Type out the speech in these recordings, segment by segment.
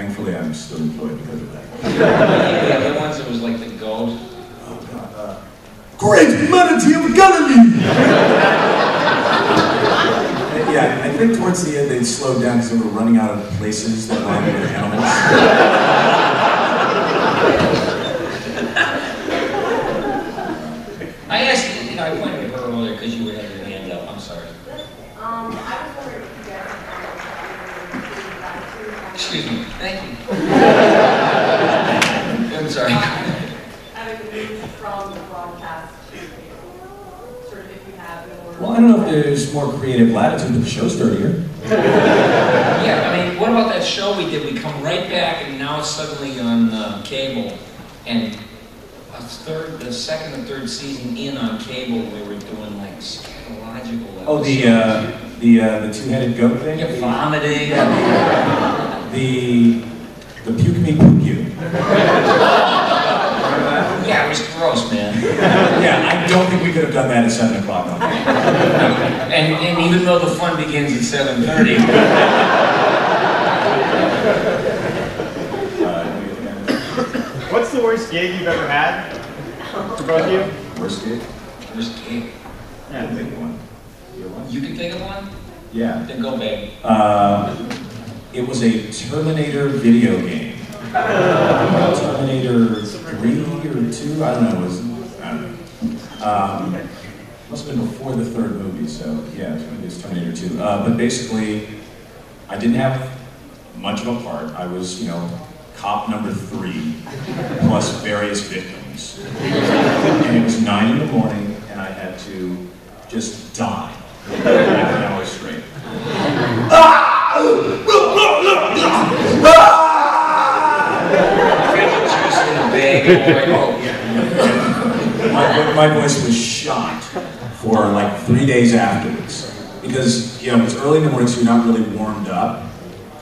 Thankfully, I'm still employed because of that. Yeah, the ones that was like the goat. Oh God. Great humanity of Galilee! Yeah, I think towards the end they slowed down because they were running out of places that rhymed with animals. I asked, you know, I pointed at her earlier because you had your hand up. I'm sorry. I was wondering if you guys had Excuse me. Thank you. I'm sorry. having moved from the broadcast to sort of if you have or... Well, I don't know if there's more creative latitude, but the show's sturdier. Yeah, I mean, what about that show we did? We come right back, and now it's suddenly on cable, and the second and third season in on cable, we were doing like scatological. Oh, the two-headed goat thing. Yeah, vomiting. The puke me puke you. Yeah, it was gross, man. Yeah, I don't think we could have done that at 7 o'clock. And even though the fun begins at 7:30. What's the worst gig you've ever had? For both of you? Worst gig? Worst gig? Yeah, I think one. You can think of one? Yeah. Then go, baby. It was a Terminator video game. Terminator 3 or 2? I don't know. Must have been before the third movie, so yeah, it was Terminator 2. But basically, I didn't have much of a part. I was, you know, cop number 3, plus various victims. And it was 9 in the morning, and I had to just die for an hour straight. My voice was shot for like 3 days afterwards. Because, you know, it's early in the morning, so you're not really warmed up.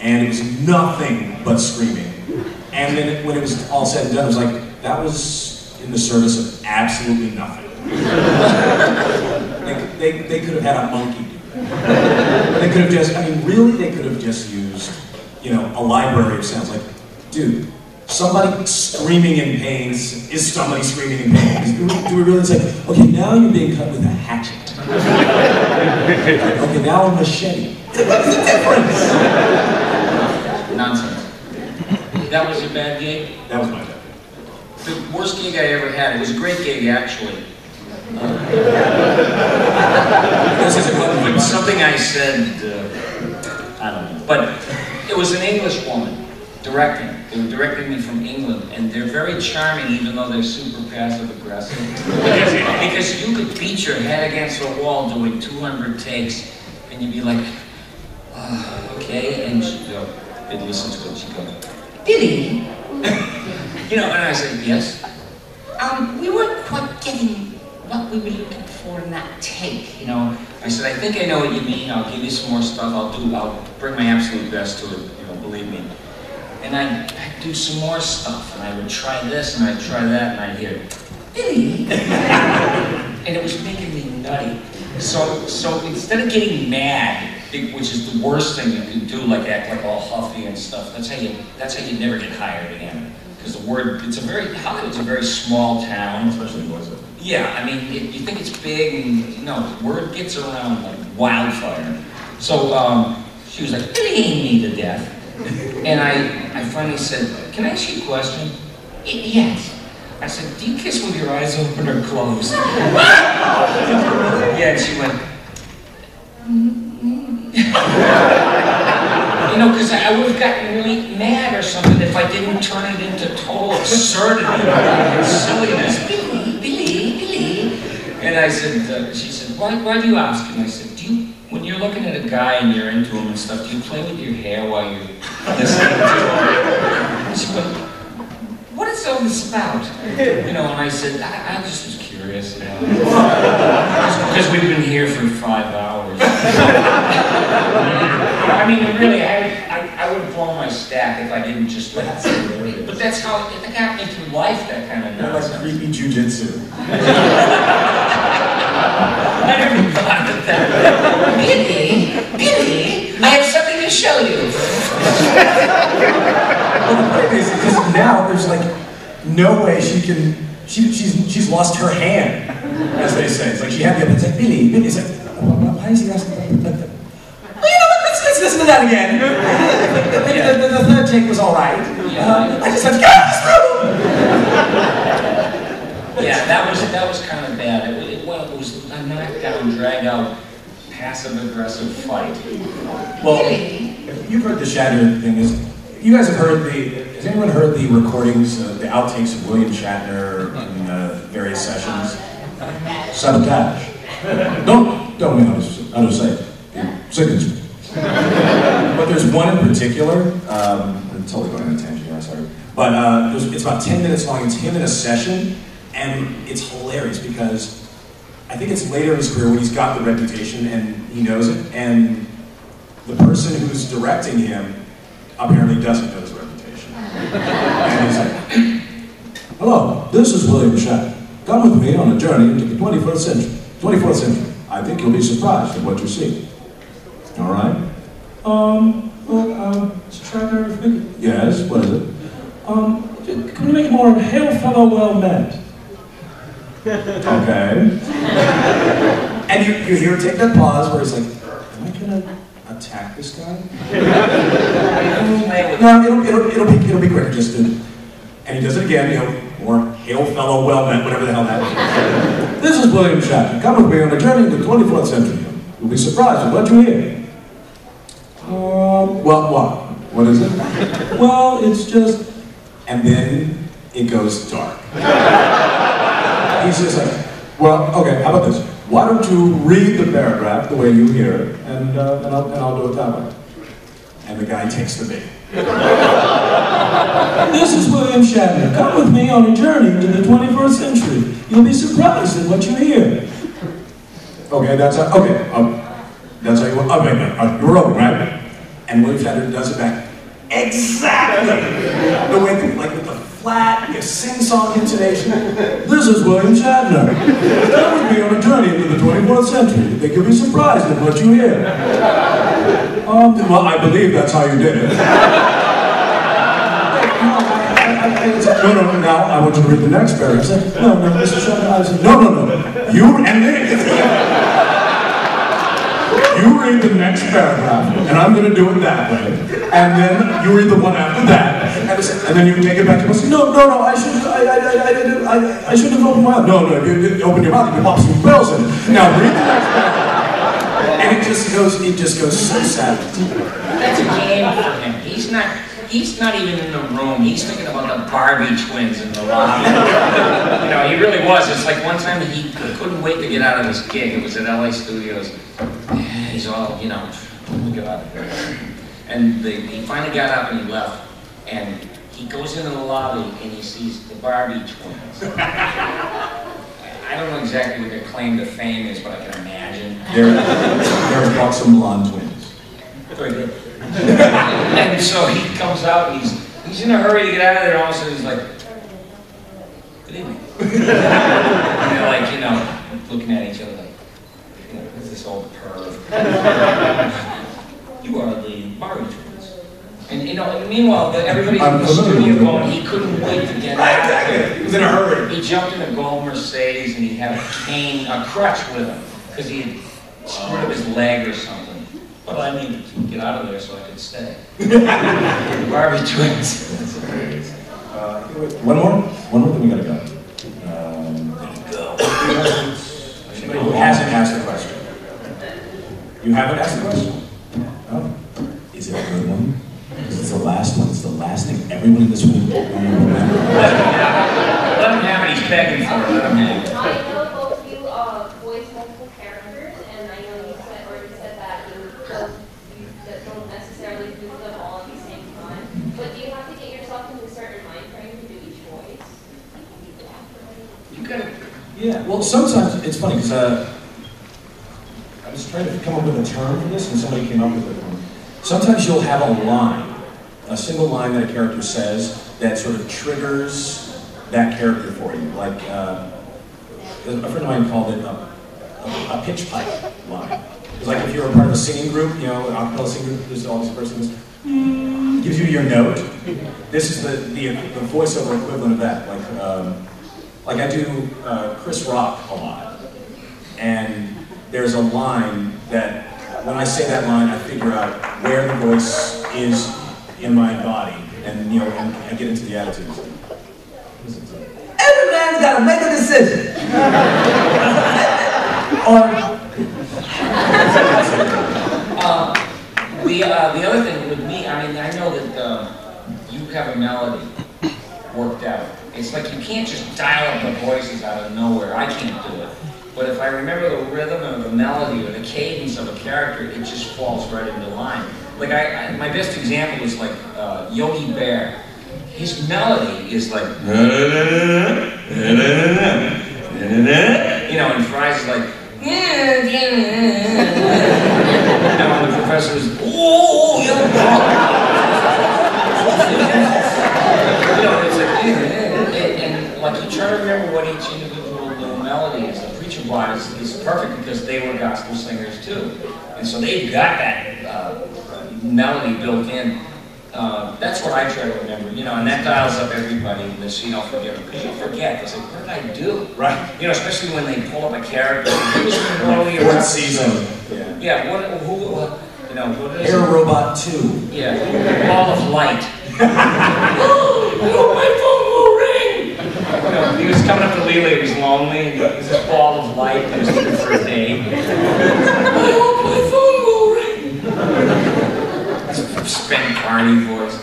And it was nothing but screaming. And then when it was all said and done, it was like, that was in the service of absolutely nothing. They could have had a monkey do that. They could have just, I mean, really, they could have just used, you know, a library of sounds. Like, dude, somebody screaming in pain is somebody screaming in pain. Do we really say, okay, now you're being cut with a hatchet. Okay, now a machete. What's the difference? Nonsense. That was your bad gig? That was my bad. The worst gig I ever had. It was a great gig, actually. Something I said, I don't know. But it was an English woman directing. They were directing me from England, and they're very charming, even though they're super passive-aggressive. Because you could beat your head against the wall doing 200 takes, and you'd be like, okay, and she'd go, they'd listen to it, she'd go, Billy? You know, and I said, yes? We weren't quite getting what we were looking for in that take, you know. I said, I think I know what you mean, I'll give you some more stuff, I'll bring my absolute best to it, you know, believe me. And I'd do some more stuff, and I would try this, and I'd try that, and I'd hear, Billy? And it was making me nutty. So instead of getting mad, which is the worst thing you can do, like act like all huffy and stuff, that's how you never get hired again. Because Hollywood's a very small town. Especially in Boise. Yeah, I mean, you think it's big, and you know, word gets around like wildfire. So she was like, "Billying me to death," and I finally said, "Can I ask you a question?" Yes. I said, "Do you kiss with your eyes open or closed?" Yeah, and she went. You know, because I would have gotten really mad or something if I didn't turn it into total absurdity and silliness. Billy. And I said, she said, why do you ask? And I said, when you're looking at a guy and you're into him and stuff, do you play with your hair while you're listening to him? She went, what is all this about? You know, and I said, I just was curious, you know. Because we've been here for 5 hours. I mean, really, I would have blown my stack if I didn't just let it. But that's how, it got me through life, that kind of nonsense. Like creepy jujitsu. I never thought of that. Billy, I have something to show you. no way she can, she's lost her hand, as they say. It's like she had the, it's like, Billy, it's like, why is he asking about that? Well, you know what, let's listen to that again. The third take was all right. I just had to get out of this room! Yeah, that was kind of bad. It was a knockdown, drag-out, passive-aggressive fight. Well, you've heard the Shatner thing. You guys have heard has anyone heard the recordings, the outtakes of William Shatner in various sessions? Sabotage. Don't know how to say it. Signature. But there's one in particular, I'm totally going on a tangent here, I'm sorry. But it's about 10 minutes long, it's him in a session, and it's hilarious because I think it's later in his career when he's got the reputation and he knows it, and the person who's directing him apparently doesn't know his reputation. And he's like, hello, this is William Shatner. Come with me on a journey into the 24th century. I think you'll be surprised at what you see. All right? Shatner, yes, what is it? Can we make more hail fellow well met? Okay. And you hear him take that pause where it's like, am I gonna attack this guy? No, it'll be quick, just and he does it again, more hail fellow well met, whatever the hell that is. This is William Shatner. Come with me on a journey into the 24th century. You'll be surprised at what you hear. What is it? Well, it's just, and then it goes dark. He's just like, well, okay, how about this? Why don't you read the paragraph the way you hear it, and I'll do it that way. And the guy takes the bait. This is William Shatner. Come with me on a journey into the 21st century. You'll be surprised at what you hear. Okay, that's how you want. Okay, you're rolling, right? And William Shatner does it back exactly the way, like with the flat, sing-song intonation. This is William Shatner. Come with me on a journey into the 24th century. I think you'll be surprised at what you hear. Well, I believe that's how you did it. No, now I want you to read the next paragraph. I said, no, Mr. Shatner. I said, no. You read the next paragraph, and I'm going to do it that way. And then you read the one after that, and then you can take it back to us. No, I shouldn't have opened my mouth. No, you open your mouth, you can pop some bells in it. Now read the next paragraph. And it just goes so sad. That's a game for him. He's not even in the room. He's thinking about the Barbie twins in the lobby. He really was. It's like one time he couldn't wait to get out of this gig. It was at LA Studios. He's all, we'll get out of here. And he finally got up and he left. And he goes into the lobby and he sees the Barbie twins. I don't know exactly what their claim to fame is, but I can imagine. They're buxom blonde twins. Very good. And so he comes out and he's in a hurry to get out of there, and all of a sudden he's like, good evening. And they're like, looking at each other like, who's this old perv? You are the Barbie twins. And meanwhile, everybody's in the studio going, he couldn't wait to get out of there. He was in a hurry. He jumped in a gold Mercedes and he had a crutch with him, because he had screwed up his leg or something. But I needed to get out of there so I could stay. Barbie twins. One more thing we gotta go. Anybody who hasn't asked a question? You haven't asked a question? Oh. Is it a good one? It's the last one. It's the last thing everyone in this room will remember. Let him have it. He's begging for it. Let him have it. I know both of you voice multiple characters, and I know you said that you don't necessarily do them all at the same time. But do you have to get yourself into a certain mind frame to do each voice? You gotta. Yeah. Well, sometimes it's funny because I was trying to come up with a term for this, and somebody came up with it. Sometimes you'll have a line, a single line that a character says that sort of triggers that character for you. Like a friend of mine called it a pitch pipe line. It's like if you're a part of a singing group, a cappella singing group, there's always a person who gives you your note, this is the voiceover equivalent of that. Like I do Chris Rock a lot, and there's a line that when I say that line, I figure out where the voice is in my body, and and I get into the attitude. Every man's got to make a decision. The other thing with me, I mean, I know that you have a melody worked out. It's like you can't just dial up the voices out of nowhere. I can't do it. But if I remember the rhythm or the melody or the cadence of a character, it just falls right into line. Like my best example is like Yogi Bear. His melody is like, and Fry's is like, and the professor is, oh, it's like, and like you try to remember what each individual little melody is. The Preacher Boy is perfect because they were gospel singers too, and so they've got that melody built in. That's what I try to remember, and that dials up everybody in this, so you don't forget it. Because you forget, it's like, what did I do? Right. Especially when they pull up a character. Fourth season. Yeah, what is Air it? Robot 2. Yeah, Ball of Light. Oh, my phone will ring! He was coming up to Lila, he was lonely, and he was this ball of light, he was looking for a date. I hope my phone will ring! Spent Carney voice.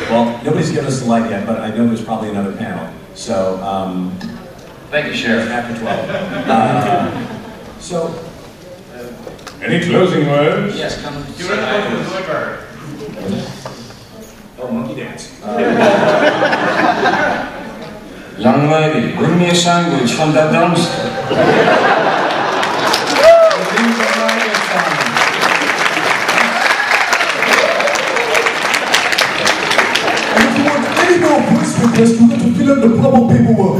Well, nobody's given us the light yet, but I know there's probably another panel. So, Thank you, Sheriff. after 12. Any closing words? Yes, come. Do it at the deliver. Oh, monkey dance. Young lady, bring me a sandwich from that dumpster. And if you want any more voice requests, you got to fill out the proper paperwork.